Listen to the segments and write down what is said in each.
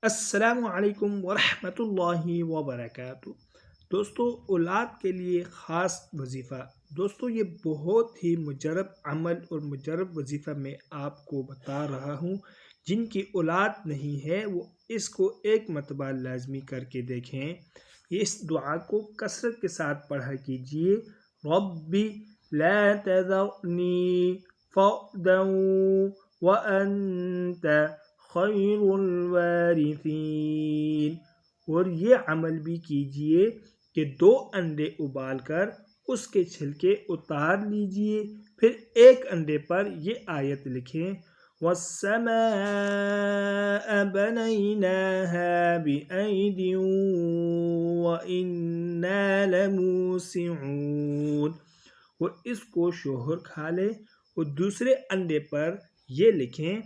السلام علیکم ورحمۃ اللہ وبرکاتہ۔ دوستو، اولاد کے لیے خاص وظیفہ۔ دوستو، یہ بہت ہی مجرب عمل اور مجرب وظیفہ میں آپ کو بتا رہا ہوں۔ جن کی اولاد نہیں ہے وہ اس کو ایک مرتبہ لازمی کر کے دیکھیں۔ اس دعا کو کثرت کے ساتھ پڑھا کیجیے۔ ربی لا تذرنی فردا وانت خیر الوارثین۔ اور یہ عمل بھی کیجئے کہ 2 انڈے ابال کر اس کے چھلکے اتار لیجئے، پھر ایک انڈے پر یہ آیت لکھیں، وَالسَّمَاءَ بَنَيْنَاهَا بِأَيْدٍ وَإِنَّا لَمُوسِعُونَ۔ اور اس کو شوہر کھا لے، اور دوسرے انڈے پر یہ لکھیں،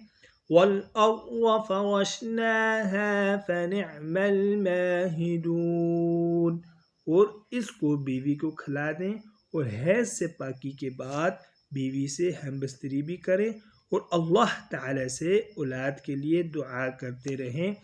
وَالْأَرْضَ فَرَشْنَاهَا فَنِعْمَ الْمَاهِدُونَ۔ اور اس کو بیوی کو کھلا دیں، اور حیض سے پاکی کے بعد بیوی سے ہم بستری بھی کریں، اور اللہ تعالی سے اولاد کے لیے دعا کرتے رہیں۔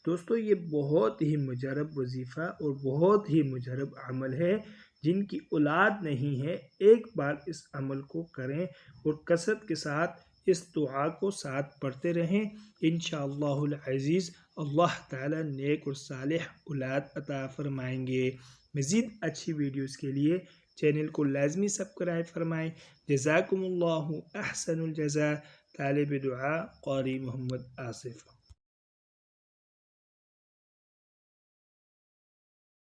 دوستو، یہ بہت ہی مجرب وظیفہ اور بہت ہی مجرب عمل ہے۔ جن کی اولاد نہیں ہے ایک بار اس عمل کو کریں اور کثرت کے ساتھ اس دعا کو ساتھ پڑھتے رہیں۔ انشاءاللہ العزیز اللہ تعالی نیک اور صالح اولاد عطا فرمائیں گے۔ مزید اچھی ویڈیوز کے لیے چینل کو لازمی سبسکرائب فرمائیں۔ جزاکم اللہ احسن الجزاء۔ طالب دعا قاری محمد آصف۔